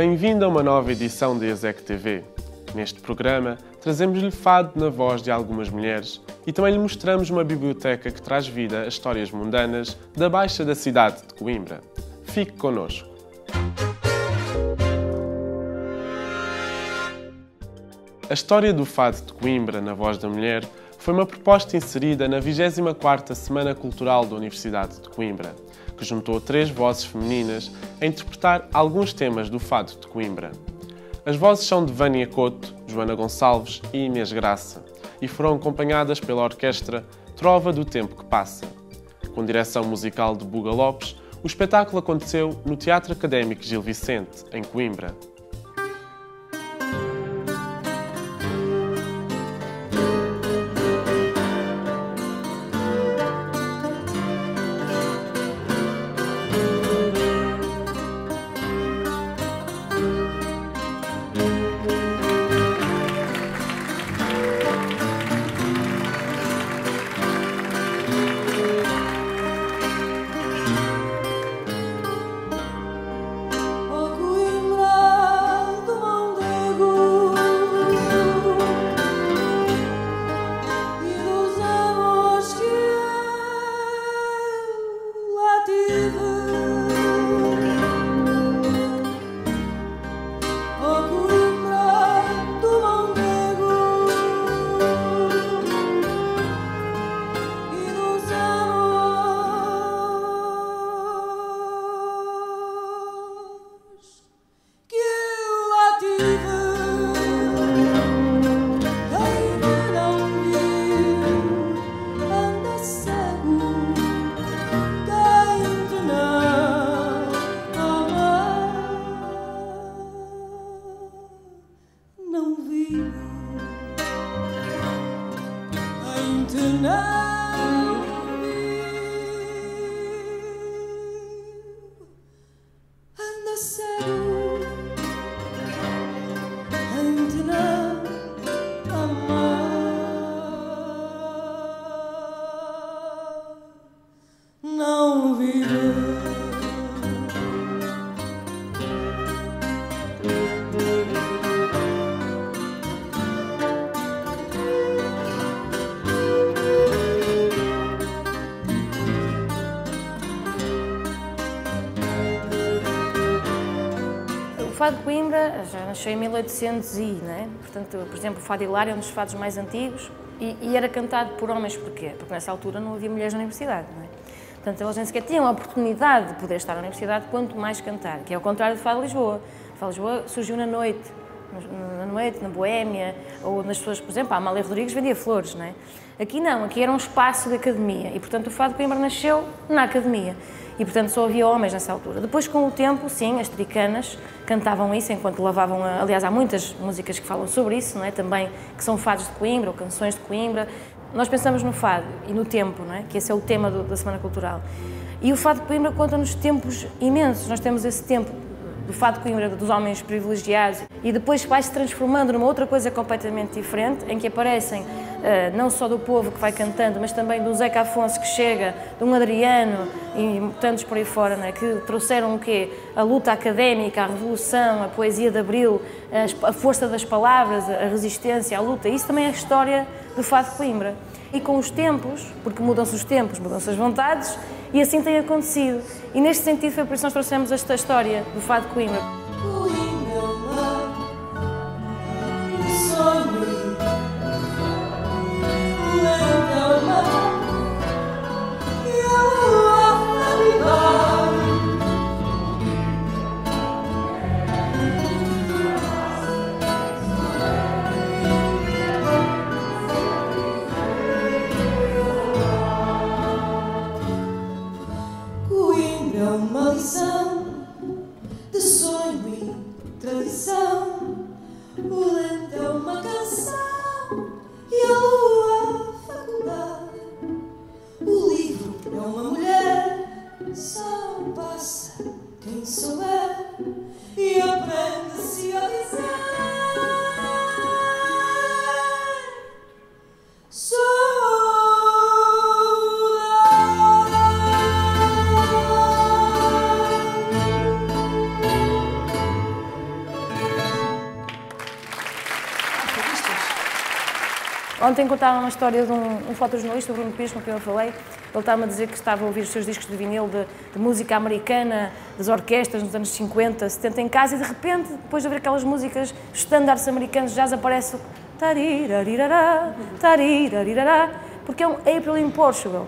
Bem-vindo a uma nova edição da ESEC TV. Neste programa, trazemos-lhe fado na voz de algumas mulheres e também lhe mostramos uma biblioteca que traz vida a histórias mundanas da Baixa da cidade de Coimbra. Fique connosco. A história do fado de Coimbra na voz da mulher foi uma proposta inserida na 24ª Semana Cultural da Universidade de Coimbra, que juntou 3 vozes femininas a interpretar alguns temas do fado de Coimbra. As vozes são de Vânia Couto, Joana Gonçalves e Inês Graça e foram acompanhadas pela orquestra Trova do Tempo que Passa. Com direção musical de Buga Lopes, o espetáculo aconteceu no Teatro Académico Gil Vicente, em Coimbra. O fado de Coimbra já nasceu em 1800 né? Portanto, por exemplo, o fado hilário é um dos fados mais antigos e era cantado por homens. Porquê? Porque nessa altura não havia mulheres na universidade, não é? Portanto, eles nem sequer tinham a oportunidade de poder estar na universidade, quanto mais cantar, que é ao contrário do fado de Lisboa. O fado de Lisboa surgiu na noite, na Boémia, ou nas pessoas, por exemplo, a Amália Rodrigues vendia flores, não é? Aqui não, aqui era um espaço de academia e, portanto, o fado de Coimbra nasceu na academia. E, portanto, só havia homens nessa altura. Depois, com o tempo, sim, as tricanas cantavam isso enquanto lavavam... Aliás, há muitas músicas que falam sobre isso, não é? Também, que são fados de Coimbra ou canções de Coimbra. Nós pensamos no fado e no tempo, não é? Que esse é o tema da Semana Cultural. E o fado de Coimbra conta-nos tempos imensos. Nós temos esse tempo do fado de Coimbra, dos homens privilegiados, e depois vai-se transformando numa outra coisa completamente diferente, em que aparecem não só do povo que vai cantando, mas também do Zeca Afonso que chega, de um Adriano e tantos por aí fora, né, que trouxeram o quê? A luta académica, a revolução, a poesia de Abril, a força das palavras, a resistência, a luta. Isso também é a história do fado de Coimbra. E com os tempos, porque mudam-se os tempos, mudam-se as vontades, e assim tem acontecido. E neste sentido foi por isso que nós trouxemos esta história do fado de Coimbra. Uma lição de sonho e tradição. O lento é uma canção e a lua a faculdade. O livro é uma mulher, só passa quem souber e aprende-se a dizer. Ontem contava uma história de um fotojornalista, o Bruno Pires, com quem eu falei. Ele estava a dizer que estava a ouvir os seus discos de vinil de música americana, das orquestras nos anos 50, 70 em casa, e de repente, depois de ouvir aquelas músicas standards americanos, jazz, aparece o tarirarirará, tarirarirará, porque é um April in Portugal.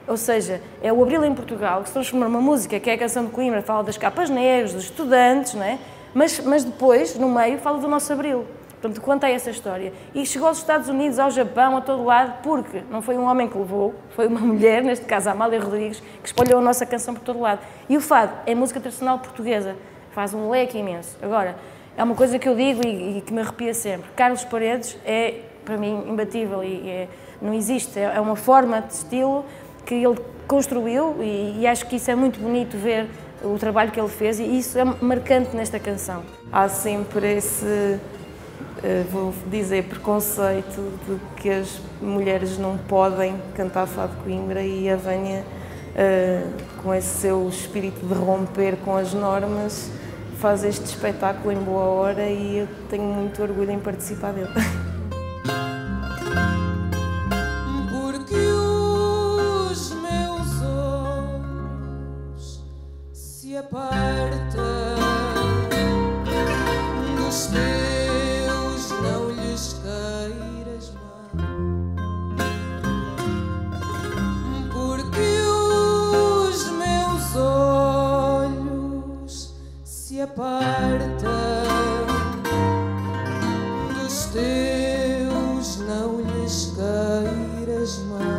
Ou seja, é o Abril em Portugal, que se transforma numa música que é a canção de Coimbra, fala das capas negras, dos estudantes, não é? Mas depois, no meio, fala do nosso Abril. Portanto, conta essa história. E chegou aos Estados Unidos, ao Japão, a todo lado, porque não foi um homem que levou, foi uma mulher, neste caso a Amália Rodrigues, que espalhou a nossa canção por todo lado. E o fado é música tradicional portuguesa, faz um leque imenso. Agora, é uma coisa que eu digo e que me arrepia sempre. Carlos Paredes é, para mim, imbatível e não existe. É uma forma de estilo que ele construiu e acho que isso é muito bonito ver o trabalho que ele fez e isso é marcante nesta canção. Há sempre esse, vou dizer, preconceito de que as mulheres não podem cantar fado de Coimbra e a Vânia, com esse seu espírito de romper com as normas, faz este espetáculo em boa hora e eu tenho muito orgulho em participar dele. Aparta dos teus, não lhes queiras mal, porque os meus olhos se apartam dos teus, não lhes queiras mal.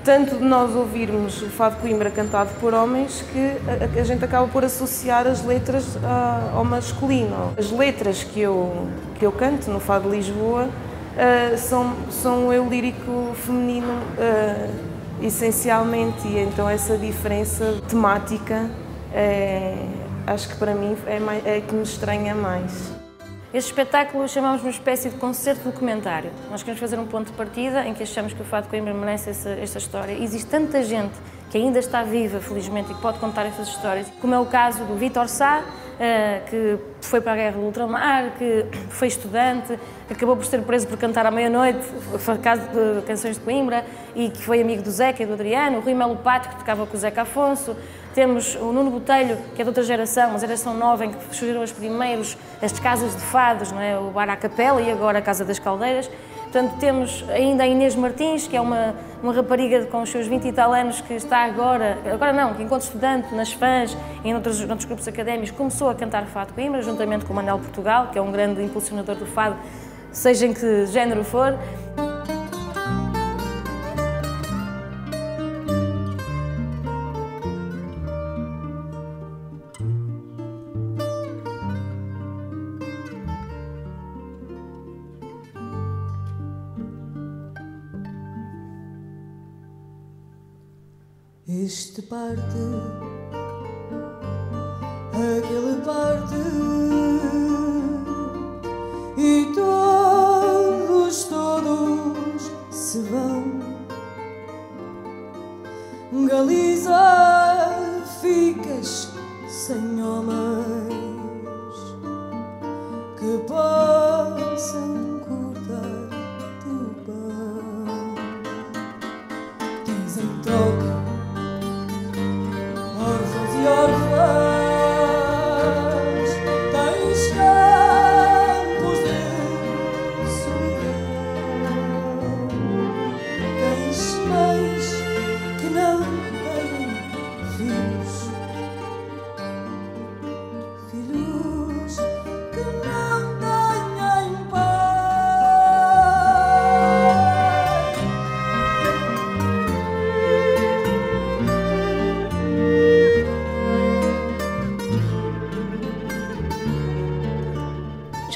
Tanto de nós ouvirmos o fado de Coimbra cantado por homens que a gente acaba por associar as letras ao masculino. As letras que eu canto no fado de Lisboa são o eu lírico feminino essencialmente, e então essa diferença temática acho que para mim é que me estranha mais. Este espetáculo chamamos uma espécie de concerto documentário. Nós queremos fazer um ponto de partida em que achamos que o fado de Coimbra merece esta história. Existe tanta gente que ainda está viva, felizmente, e que pode contar essas histórias, como é o caso do Vítor Sá, que foi para a Guerra do Ultramar, que foi estudante, que acabou por ser preso por cantar à meia-noite, foi caso de canções de Coimbra, e que foi amigo do Zeca e do Adriano, o Rui Melo Pato, que tocava com o Zeca Afonso. Temos o Nuno Botelho, que é de outra geração, uma geração nova, em que surgiram as casas de fados, não é? O Bar à Capela e agora a Casa das Caldeiras. Portanto, temos ainda a Inês Martins, que é uma rapariga com os seus 20 e tal anos, que está agora não, que enquanto estudante nas FANs e em outros grupos académicos, começou a cantar fado de Coimbra, juntamente com o Manel Portugal, que é um grande impulsionador do fado, seja em que género for. Este parte, aquele parte, e todos se vão. Galiza, ficas sem homens que possam cortar-te o pão. Tens em troca órfãos e órfãs,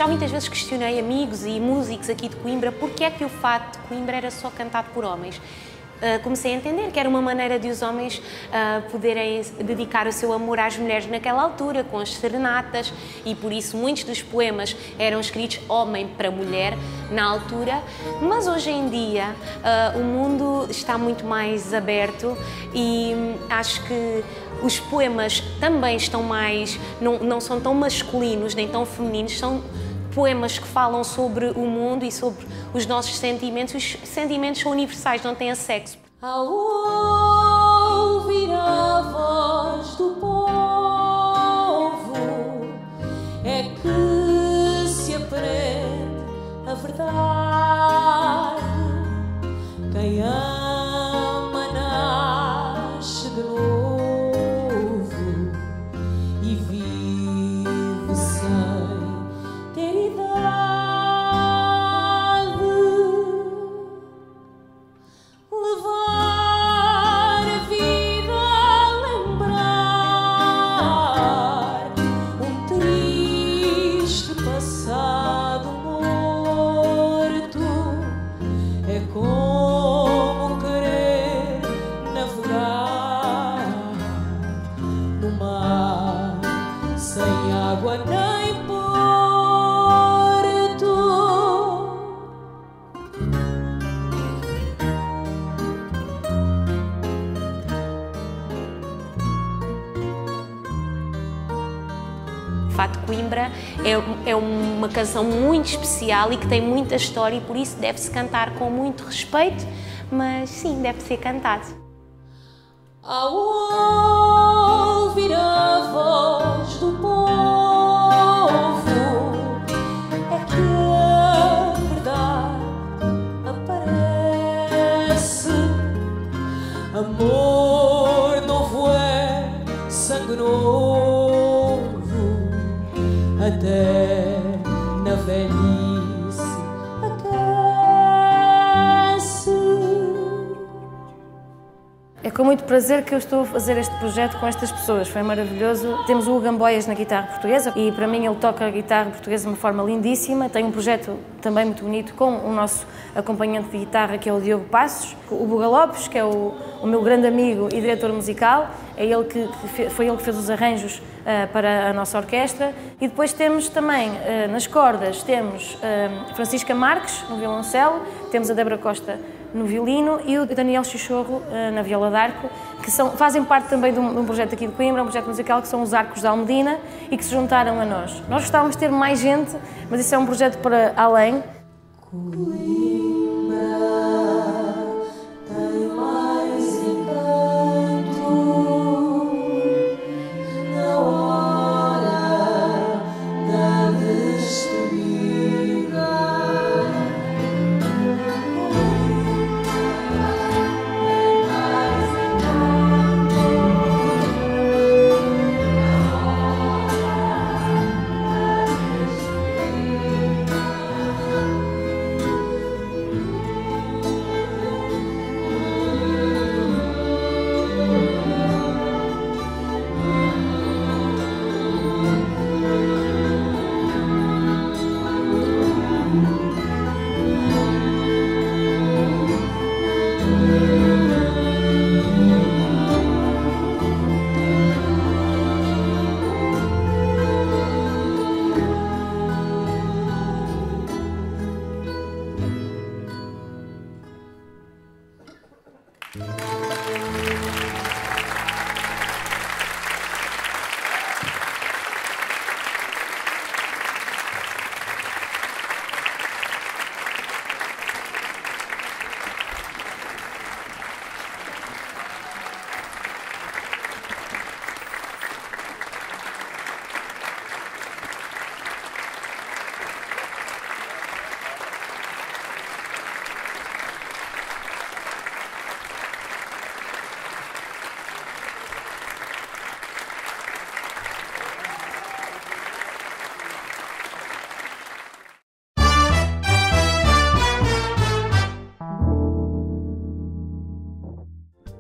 Já muitas vezes questionei amigos e músicos aqui de Coimbra porque é que o fado de Coimbra era só cantado por homens. Comecei a entender que era uma maneira de os homens poderem dedicar o seu amor às mulheres naquela altura, com as serenatas, e por isso muitos dos poemas eram escritos homem para mulher na altura, mas hoje em dia o mundo está muito mais aberto e acho que os poemas também estão mais, não são tão masculinos nem tão femininos, são poemas que falam sobre o mundo e sobre os nossos sentimentos. Os sentimentos são universais, não têm sexo. Ao ouvir a voz do povo é que se aprende a verdade. Quem ama nasce de novo e vive sem ter idade. Levar a vida a lembrar um triste passado morto é como querer navegar no mar sem água nem porto. Fado de Coimbra é uma canção muito especial e que tem muita história e por isso deve-se cantar com muito respeito, mas sim, deve ser cantado. Ao ouvir a voz do povo é que a verdade aparece. Amor novo é sangue novo, até na velhice aquece. É com muito prazer que eu estou a fazer este projeto com estas pessoas, foi maravilhoso. Temos o Hugo Gamboias na guitarra portuguesa e para mim ele toca a guitarra portuguesa de uma forma lindíssima. Tem um projeto também muito bonito com o nosso acompanhante de guitarra que é o Diogo Passos, o Buga Lopes, que é o meu grande amigo e diretor musical, foi ele que fez os arranjos para a nossa orquestra. E depois temos também nas cordas, temos Francisca Marques no violoncelo, temos a Débora Costa no violino e o Daniel Chichorro na viola d'arco, que fazem parte também de um projeto aqui de Coimbra, um projeto musical que são os Arcos da Almedina e que se juntaram a nós. Nós gostávamos de ter mais gente, mas isso é um projeto para além. Coimbra tem mais encanto na hora da despedida.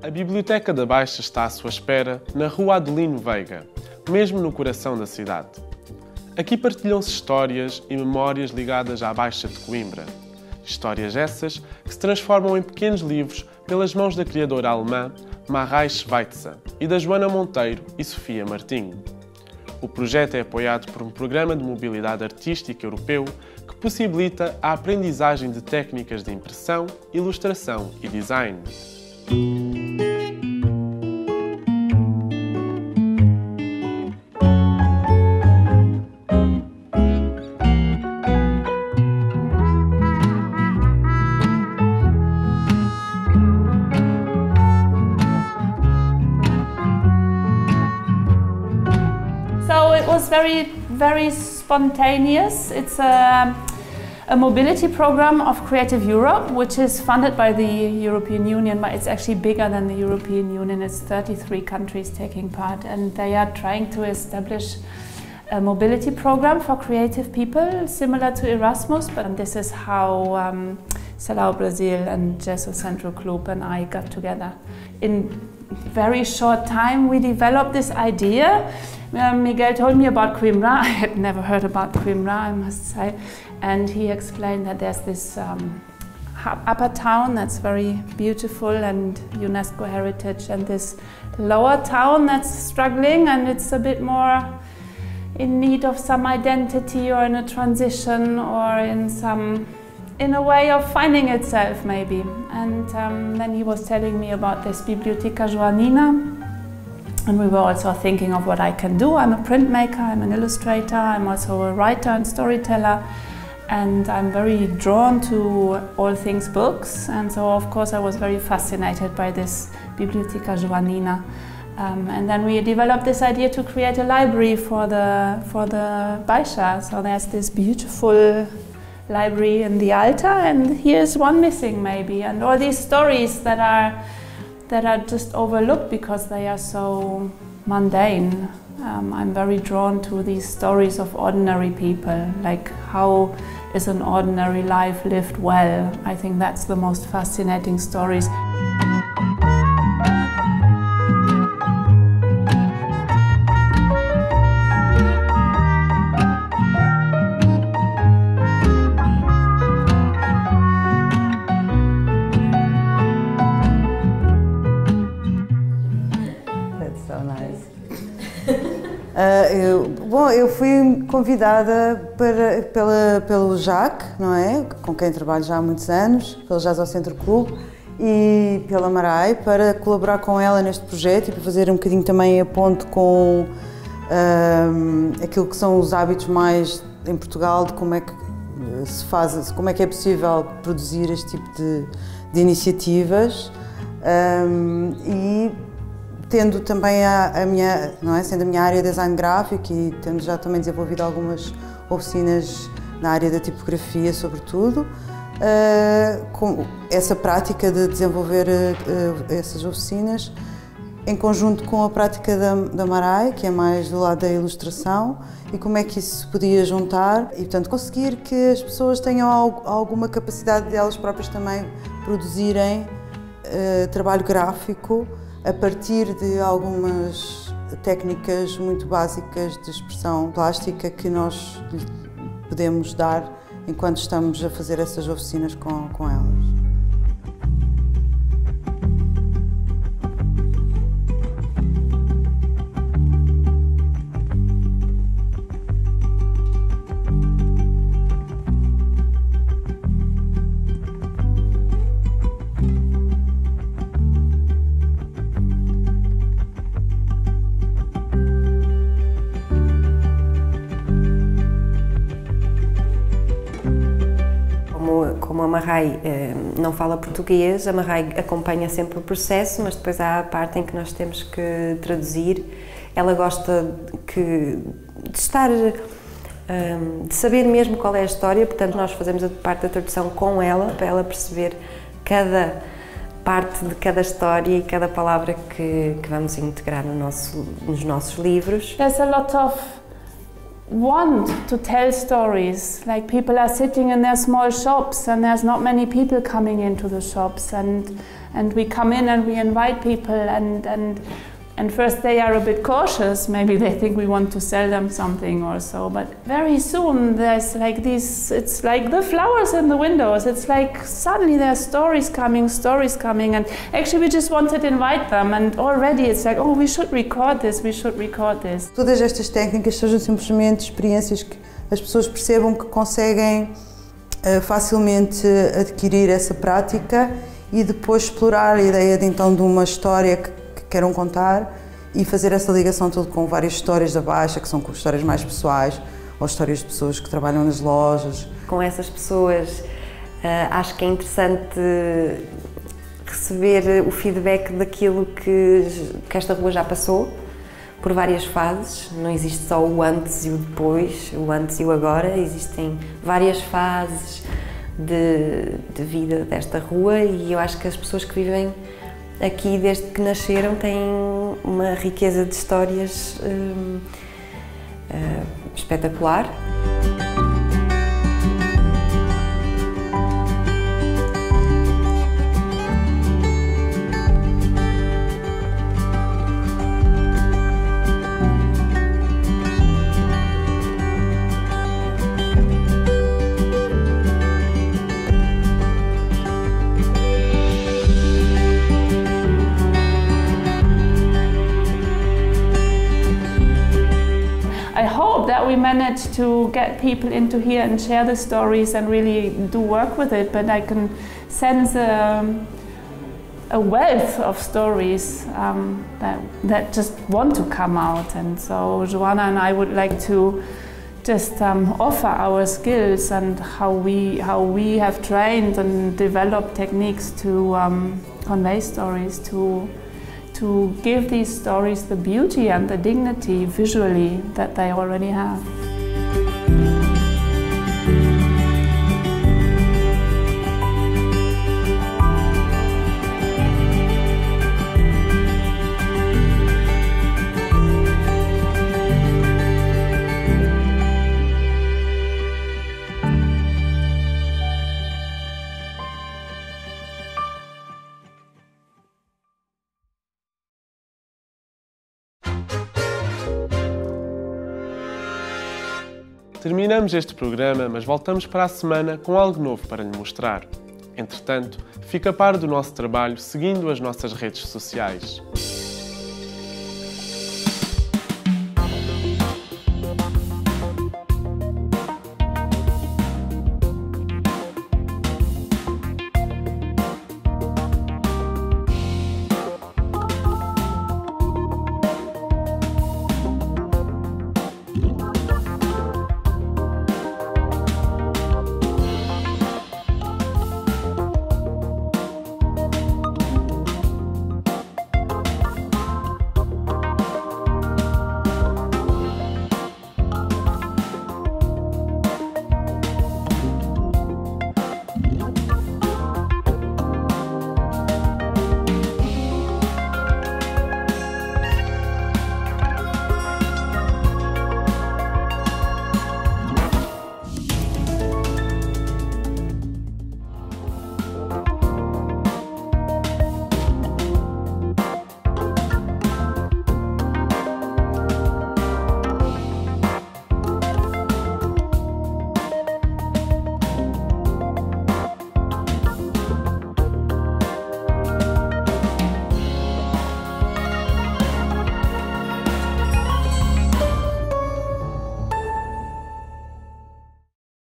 A Biblioteca da Baixa está à sua espera na Rua Adelino Veiga, mesmo no coração da cidade. Aqui partilham-se histórias e memórias ligadas à Baixa de Coimbra. Histórias essas que se transformam em pequenos livros pelas mãos da criadora alemã Marai Schweitzer e da Joana Monteiro e Sofia Martinho. O projeto é apoiado por um programa de mobilidade artística europeu que possibilita a aprendizagem de técnicas de impressão, ilustração e design. Very spontaneous. It's a mobility program of Creative Europe, which is funded by the European Union, but it's actually bigger than the European Union. It's 33 countries taking part, and they are trying to establish a mobility program for creative people, similar to Erasmus, but this is how Salao Brazil and Gesso Centro Club and I got together. In very short time we developed this idea. Miguel told me about Coimbra. I had never heard about Coimbra, I must say, and he explained that there's this upper town that's very beautiful and UNESCO heritage, and this lower town that's struggling and it's a bit more in need of some identity or in a transition or in a way of finding itself maybe. And then he was telling me about this Biblioteca Joanina, and we were also thinking of what I can do. I'm a printmaker, I'm an illustrator, I'm also a writer and storyteller, and I'm very drawn to all things books, and so of course I was very fascinated by this Biblioteca Joanina. And then we developed this idea to create a library for the Baixa. So there's this beautiful library in the altar, and here's one missing maybe, and all these stories that are just overlooked because they are so mundane. I'm very drawn to these stories of ordinary people, like how is an ordinary life lived well. I think that's the most fascinating stories. Eu fui convidada pelo Jacques, não é? Com quem trabalho já há muitos anos, pelo Gesso Centro Club e pela Marai, para colaborar com ela neste projeto e para fazer um bocadinho também a ponte com aquilo que são os hábitos mais em Portugal, de como é que se faz, como é que é possível produzir este tipo de iniciativas. E tendo também sendo a minha área de design gráfico e tendo já também desenvolvido algumas oficinas na área da tipografia, sobretudo, com essa prática de desenvolver essas oficinas em conjunto com a prática da Marai, que é mais do lado da ilustração, e como é que isso se podia juntar e, portanto, conseguir que as pessoas tenham alguma capacidade de elas próprias também produzirem trabalho gráfico a partir de algumas técnicas muito básicas de expressão plástica que nós lhe podemos dar enquanto estamos a fazer essas oficinas com elas. Como a Marai não fala português, a Marai acompanha sempre o processo, mas depois há a parte em que nós temos que traduzir. Ela gosta de estar, de saber mesmo qual é a história, portanto nós fazemos a parte da tradução com ela, para ela perceber cada parte de cada história e cada palavra que vamos integrar nos nossos livros. There's a lot of want to tell stories, like people are sitting in their small shops and there's not many people coming into the shops, and we come in and we invite people and And first they are a bit cautious, maybe they think we want to sell them something or so, but very soon there's like this, it's like the flowers in the windows, it's like suddenly there are stories coming, and actually we just wanted to invite them, and already it's like, oh, we should record this. Todas estas técnicas sejam simplesmente experiências que as pessoas percebam que conseguem facilmente adquirir essa prática e depois explorar a ideia de uma história que queiram contar e fazer essa ligação toda com várias histórias da Baixa, que são histórias mais pessoais, ou histórias de pessoas que trabalham nas lojas. Com essas pessoas, acho que é interessante receber o feedback daquilo que esta rua já passou, por várias fases. Não existe só o antes e o depois, o antes e o agora, existem várias fases de vida desta rua e eu acho que as pessoas que vivem aqui desde que nasceram têm uma riqueza de histórias espetacular. I hope that we manage to get people into here and share the stories and really do work with it, but I can sense a wealth of stories that just want to come out, and so Joanna and I would like to just offer our skills and how we have trained and developed techniques to convey stories, to give these stories the beauty and the dignity visually that they already have. Terminamos este programa, mas voltamos para a semana com algo novo para lhe mostrar. Entretanto, fique a par do nosso trabalho seguindo as nossas redes sociais.